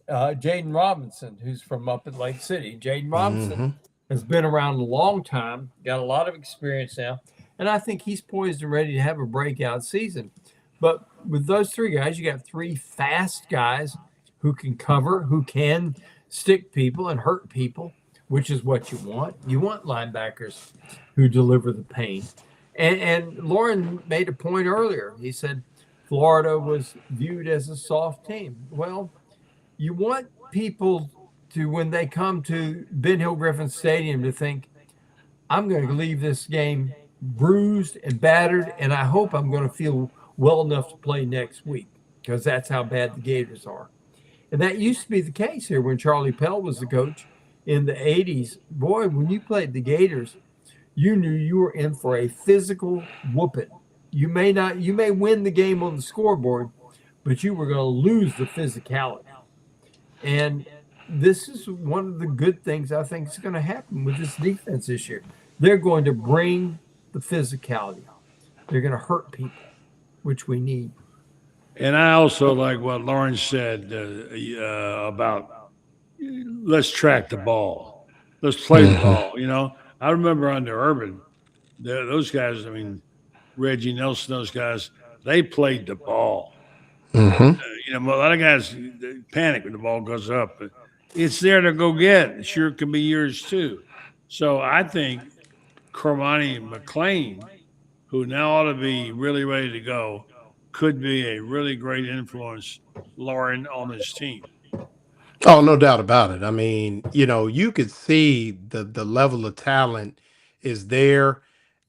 Jaden Robinson, who's from up at Lake City. Jaden Robinson has been around a long time, got a lot of experience now, and I think he's poised and ready to have a breakout season. But with those 3 guys, you got 3 fast guys who can cover, who can stick people and hurt people, which is what you want. You want linebackers who deliver the pain. And Lauren made a point earlier. He said Florida was viewed as a soft team. Well, you want people to, when they come to Ben Hill Griffin Stadium, to think, I'm going to leave this game bruised and battered, and I hope I'm going to feel well enough to play next week, because that's how bad the Gators are. And that used to be the case here when Charlie Pell was the coach. in the 80s, boy, when you played the Gators, you knew you were in for a physical whooping. You may win the game on the scoreboard, but you were going to lose the physicality. And this is one of the good things I think is going to happen with this defense this year. They're going to bring the physicality. They're going to hurt people, which we need. And I also like what Lauren said about let's track the ball, let's play the Hmm. ball. I remember under Urban, those guys. I mean, Reggie Nelson, those guys, they played the ball. Hmm. A lot of guys they panic when the ball goes up, but it's there to go get. It sure can be yours too. So I think Cormani McLean, who now ought to be really ready to go, could be a really great influence, Lauren, on his team. Oh, no doubt about it. I mean, you could see the level of talent is there.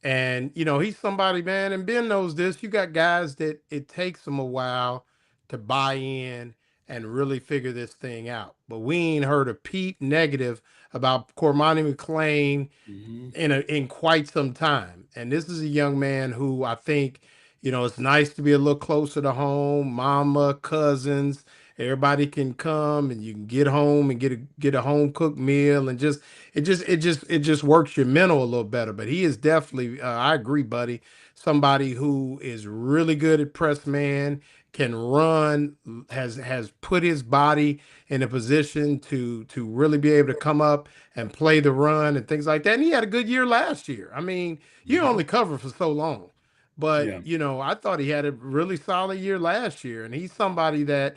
And, he's somebody, man, and Ben knows this. You got guys that it takes them a while to buy in and really figure this thing out. But we ain't heard a peep negative about Cormani McClain Mm-hmm. in quite some time. And this is a young man who I think, it's nice to be a little closer to home, mama, cousins, everybody can come and you can get home and get a home cooked meal and it just works your mental a little better. But he is definitely I agree, buddy, somebody who is really good at press man, can run, has put his body in a position to really be able to come up and play the run and things like that. And he had a good year last year. I mean, you Mm-hmm. only cover for so long. But, Yeah. I thought he had a really solid year last year. And he's somebody that,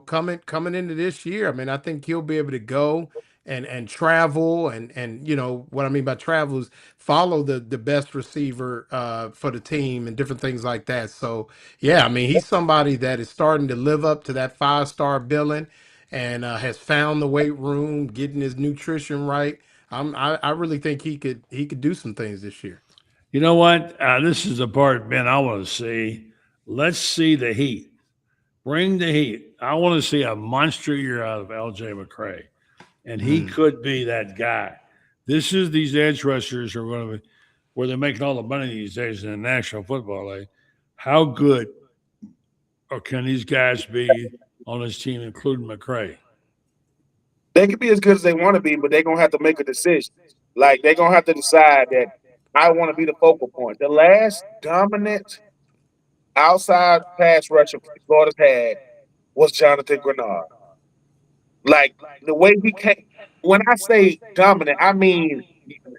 coming into this year, I mean, I think he'll be able to go and travel and what I mean by travel is follow the best receiver for the team and different things like that. So yeah, I mean, he's somebody that is starting to live up to that 5-star billing and has found the weight room, getting his nutrition right. I really think he could do some things this year. You know what? This is the part, Ben, I want to see. Let's see the heat. Bring the heat. I want to see a monster year out of LJ McCray. And he Mm. could be that guy. This is these edge rushers are going to be where they're making all the money these days in the National Football League. How good or can these guys be on his team, including McCray? They can be as good as they want to be, but they're gonna have to make a decision. Like they're gonna have to decide that I want to be the focal point. The last dominant outside pass rusher Florida's had was Jonathan Grenard. Like the way he came. When I say dominant, I mean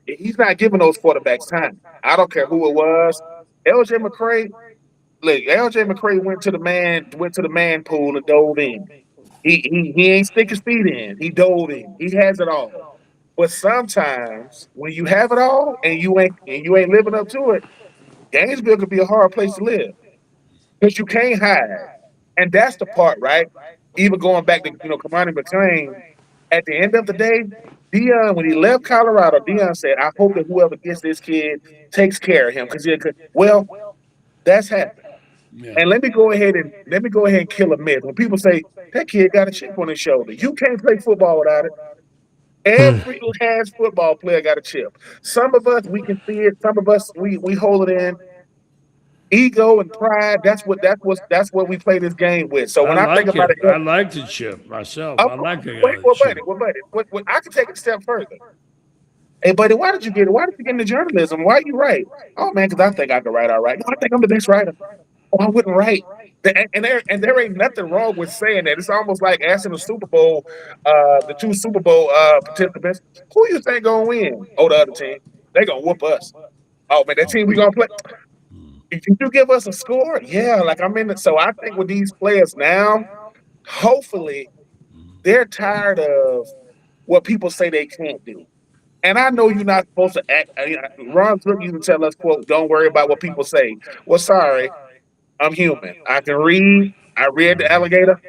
he's not giving those quarterbacks time. I don't care who it was. LJ McCray, look, LJ McCray went to the man pool and dove in. He ain't stick his feet in. He dove in. He has it all. But sometimes when you have it all and you ain't living up to it, Gainesville could be a hard place to live because you can't hide. And that's the part, right? Even going back to Kamani McClain, at the end of the day, Dion, when he left Colorado, Dion said, "I hope that whoever gets this kid takes care of him because well, that's happened." Yeah. And let me go ahead and kill a myth. When people say that kid got a chip on his shoulder, you can't play football without it. Mm. Every last football player got a chip. Some of us we can see it. Some of us we hold it in. Ego and pride. That's what we play this game with. So I when I think like about it. it, I like the chip myself. of I course, like a guy wait, with a well, buddy, chip. I can take it a step further. Hey, buddy, why did you get it? Why did you get into journalism? Why you write? Oh man, because I think I can write all right. No, I think I'm the best writer. Oh, I wouldn't write. And there ain't nothing wrong with saying that. It's almost like asking the two Super Bowl participants, who you think gonna win? Oh, the other team. They gonna whoop us. Oh man, that team we gonna play. Can you give us a score? Yeah, like I'm in it. So I think with these players now, hopefully they're tired of what people say they can't do. And I know you're not supposed to act. Ron Zook used to tell us, "quote Don't worry about what people say." Well, sorry, I'm human. I can read. I read the alligator.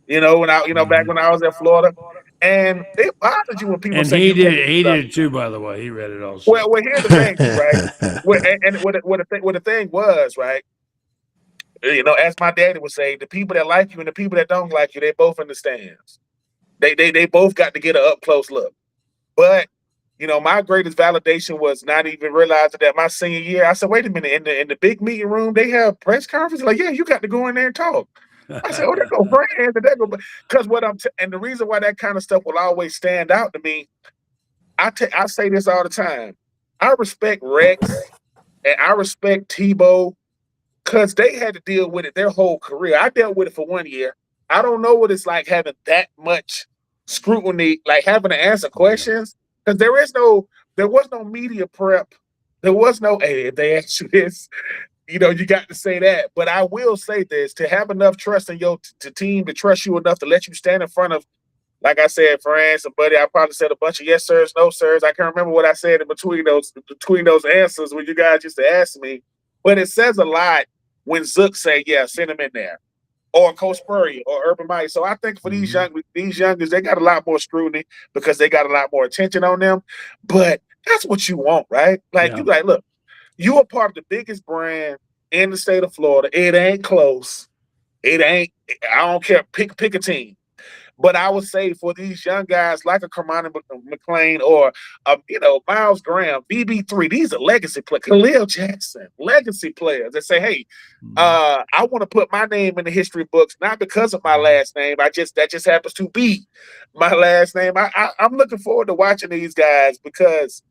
Back when I was at Florida, and it bothers you when people And say he you can't did. do He stuff. did it too. By the way, he read it also. Well, here's the thing, too, right? What the thing was, right? As my daddy would say, the people that like you and the people that don't like you, they both in the stands. They both got to get an up close look. But my greatest validation was not even realizing that my senior year. I said, wait a minute, in the big meeting room, they have press conference. Like, yeah, you got to go in there and talk. I said, oh, there go friends, and there go. Because and the reason why that kind of stuff will always stand out to me, I say this all the time. I respect Rex and I respect Tebow because they had to deal with it their whole career. I dealt with it for 1 year. I don't know what it's like having that much scrutiny, like having to answer questions, because there was no media prep. There was no, hey, if they ask you this, you got to say that. But I will say this: to have enough trust in your team to trust you enough to let you stand in front of, like I said, friends and buddy. I probably said a bunch of yes sirs, no sirs. I can't remember what I said in between those answers when you guys used to ask me. But it says a lot when Zook say, "Yeah, send him in there," or Coach Spurrier or Urban Meyer. So I think for these youngers, they got a lot more scrutiny because they got a lot more attention on them. But that's what you want, right? Like you look, you are part of the biggest brand in the state of Florida. It ain't close. It ain't. I don't care. Pick a team. But I would say for these young guys like a Kermani McLean or Miles Graham, BB3, these are legacy players. Khalil Jackson, legacy players that say, hey, I want to put my name in the history books, not because of my last name. That just happens to be my last name. I'm looking forward to watching these guys because,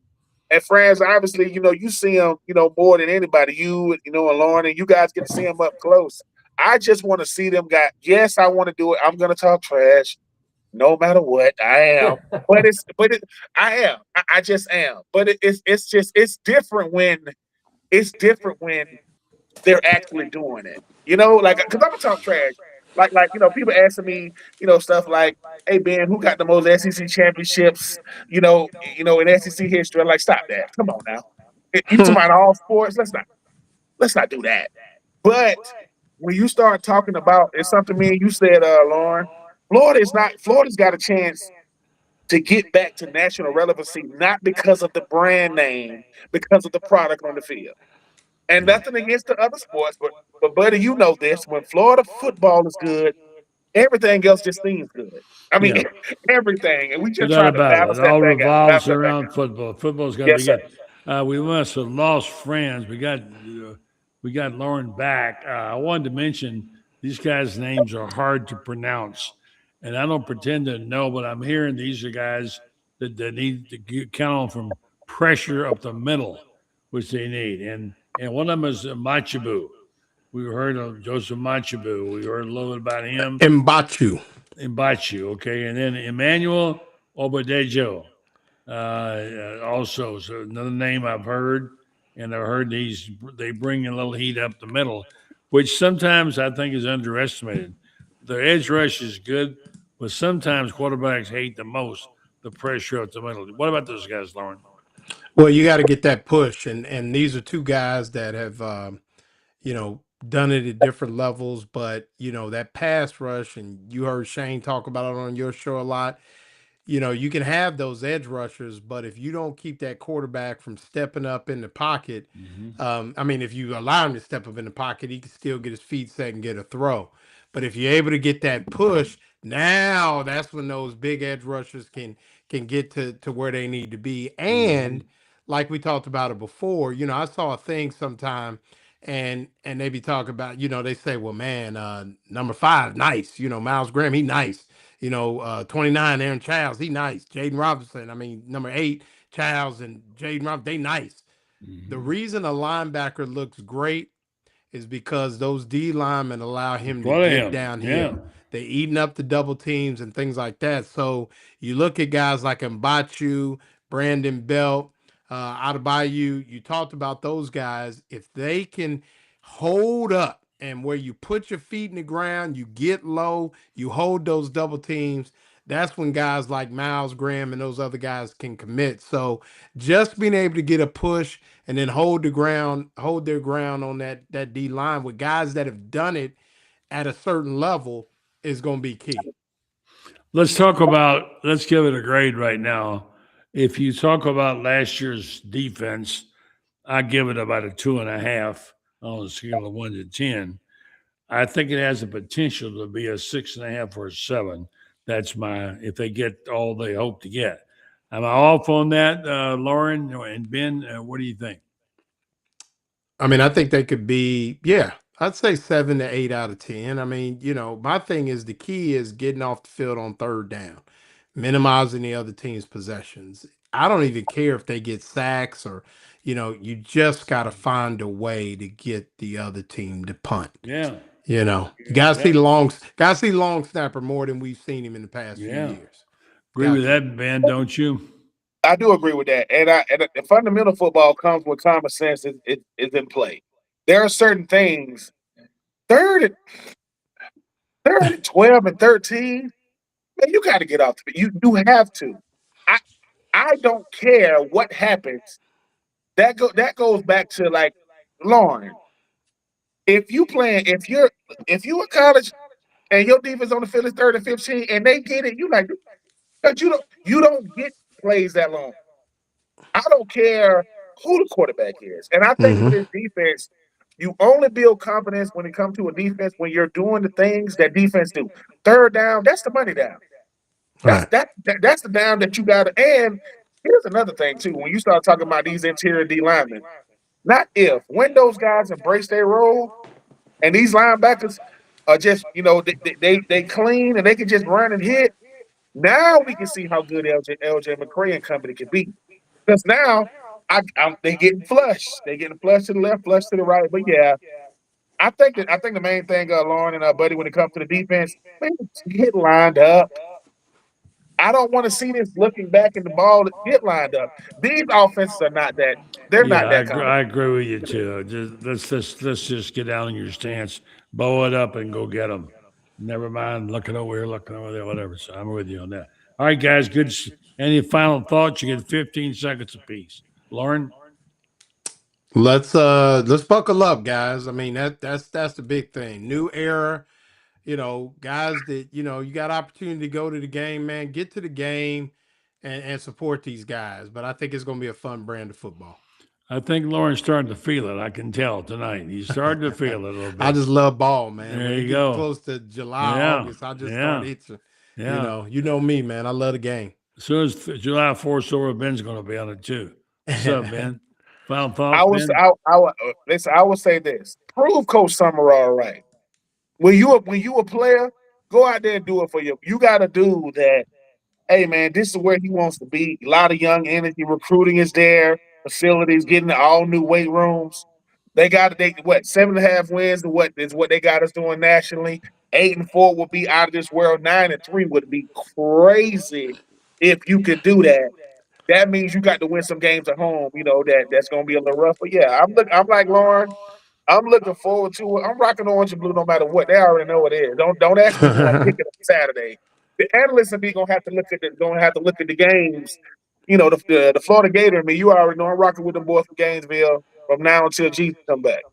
and friends, obviously, you see them, more than anybody. And Lauren, and you guys get to see them up close. I just want to see them guys. Yes, I want to do it. I'm going to talk trash no matter what. I am. I am. I just am. But it's different when they're actually doing it. Like, because I'm going to talk trash. Like, people asking me, stuff like, hey, Ben, who got the most SEC championships, in SEC history? I'm like, stop that. Come on now. You talking about all sports? Let's not do that. But when you start talking about, it's something me and you said, Lauren, Florida's got a chance to get back to national relevancy, not because of the brand name, because of the product on the field. And nothing against the other sports, but buddy, you know this. When Florida football is good, everything else just seems good. I mean, everything. And we just trying Without a to battle, balance it that all back out. Balance revolves that back around out. football. Football's got to be Yes, sir. good. We must have lost friends. We got Lauren back. I wanted to mention these guys' names are hard to pronounce, and I don't pretend to know, but I'm hearing these are guys that need to count on from pressure up the middle, which they need. And one of them is Machibu. We heard of Joseph Machibu. We heard a little bit about him. Mbachu. Mbachu, okay, and then Emmanuel Obadejo, also, so another name I've heard, and I've heard they bring a little heat up the middle, which sometimes I think is underestimated. Their edge rush is good, but sometimes quarterbacks hate the most the pressure up the middle. What about those guys, Lauren? Well, you got to get that push, and these are two guys that have done it at different levels. But that pass rush, and you heard Shane talk about it on your show a lot. You can have those edge rushers, but if you don't keep that quarterback from stepping up in the pocket, I mean, if you allow him to step up in the pocket, he can still get his feet set and get a throw. But if you're able to get that push, now that's when those big edge rushers can get to where they need to be. And like we talked about it before, I saw a thing sometime and they be talking about, they say, well, man, number 5, nice. Miles Graham, he nice. 29, Aaron Childs, he nice. Jaden Robinson, I mean, number 8, Childs and Jaden Robinson, they nice. The reason a linebacker looks great is because those D linemen allow him to What of get him? Yeah. downhill. They eating up the double teams and things like that. So you look at guys like Mbachu, Brandon Belt, Adebayo. You talked about those guys. If they can hold up and where you put your feet in the ground, you get low, you hold those double teams. That's when guys like Miles Graham and those other guys can commit. So just being able to get a push and then hold their ground on that D line with guys that have done it at a certain level is going to be key. Let's give it a grade right now. If you talk about last year's defense, I give it about a 2.5 on a scale of 1 to 10. I think it has the potential to be a 6.5 or a 7. That's if they get all they hope to get. Am I off on that, Lauren and Ben? What do you think? I mean, I think they could be, yeah, I'd say 7 to 8 out of 10. I mean, my thing is the key is getting off the field on third down, minimizing the other team's possessions. I don't even care if they get sacks or, you just got to find a way to get the other team to punt. Yeah. You gotta see long snapper more than we've seen him in the past few Yeah. years. Agree with that, Ben, don't you? I do agree with that, and the fundamental football comes when common sense is in play. There are certain things, third, and 12 and 13, man, you got to get off the. You have to. I don't care what happens. That goes back to like Lauren. If you in college and your defense on the field is 3rd and 15 and they get it, you like, but you don't get plays that long. I don't care who the quarterback is. And I think with Mhm. this defense, you only build confidence when it comes to a defense when you're doing the things that defense do. Third down, that's the money down. That's Right. that's the down that you got. And here's another thing too. When you start talking about these interior D linemen, not if when those guys embrace their role and these linebackers are just they clean and they can just run and hit. Now we can see how good LJ McCray and company can be. Because now they getting flush. They getting flush to the left, flush to the right. But yeah, I think the main thing, Lauren and Buddy, when it comes to the defense, man, get lined up. I don't want to see this looking back in the ball. Get lined up. These offenses are not that. They're Yeah, not that kind of. I agree with you too. Let's just get down in your stance, bow it up, and go get them. Never mind looking over here, looking over there, whatever. So I'm with you on that. All right, guys. Good. Any final thoughts? You get 15 seconds apiece. Lauren. Let's buckle up, guys. I mean, that's the big thing. New era, guys that, you got opportunity to go to the game, man. Get to the game and support these guys. But I think it's gonna be a fun brand of football. I think Lauren's starting to feel it. I can tell tonight. He's starting to feel it a little bit. I just love ball, man. There when you it gets go. close to July, Yeah. August, I just Yeah. start itching. Yeah. You know me, man. I love the game. As soon as July 4th over, Ben's going to be on it too. What's up, Ben? Final thoughts, Ben? Listen, I will say this. Prove Coach Summerall right. When you a player, go out there and do it for you. You got to do that. Hey man, this is where he wants to be. A lot of young energy. Recruiting is there. Facilities getting all new weight rooms. They 7.5 wins to what they got us doing nationally. 8-4 would be out of this world. 9-3 would be crazy if you could do that. That means you got to win some games at home. That's going to be a little rough. But yeah, I'm like Lauren. I'm looking forward to it. I'm rocking orange and blue no matter what. They already know what it is. Don't ask me who I'm picking on Saturday. The analysts are gonna have to look at the games. The Florida Gator and me. You already know I'm rocking with the boys from Gainesville from now until Jesus come back.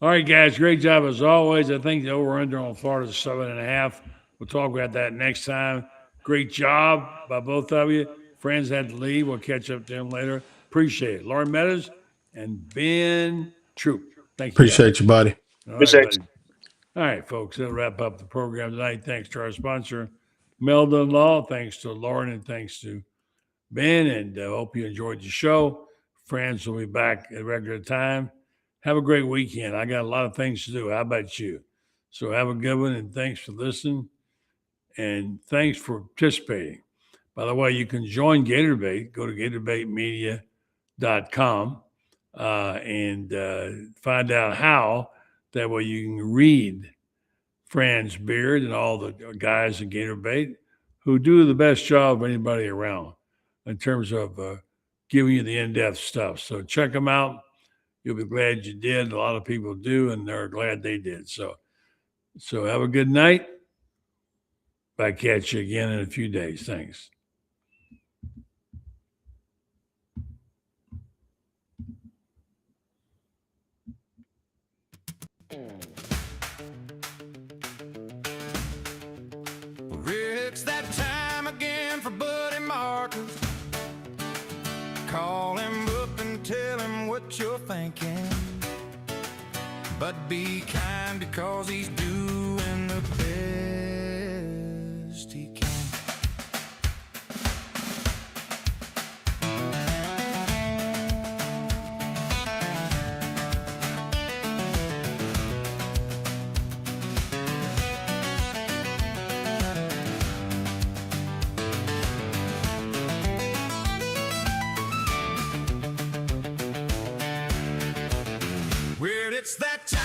All right, guys. Great job as always. I think the over/under on Florida is 7.5. We'll talk about that next time. Great job by both of you. Friends had to leave. We'll catch up to them later. Appreciate it. Lauren Meadows and Ben Troop. Thank you. Appreciate you, buddy. All right, Appreciate buddy. All right, folks. That'll wrap up the program tonight. Thanks to our sponsor, Meldon Law. Thanks to Lauren and thanks to Ben. And hope you enjoyed the show. Friends will be back at regular time. Have a great weekend. I got a lot of things to do. How about you? So have a good one, and thanks for listening. And thanks for participating. By the way, you can join Gator Debate. Go to GatorDebateMedia.com and find out how. That way you can read Franz Beard and all the guys in Gator Debate who do the best job of anybody around in terms of giving you the in-depth stuff. So check them out. You'll be glad you did. A lot of people do, and they're glad they did. So have a good night. I'll catch you again in a few days. Thanks. It's that time again for Buddy Marcus. Call him up and tell him what you're thinking. But be kind because he's doing the best best he can. Weird, it's that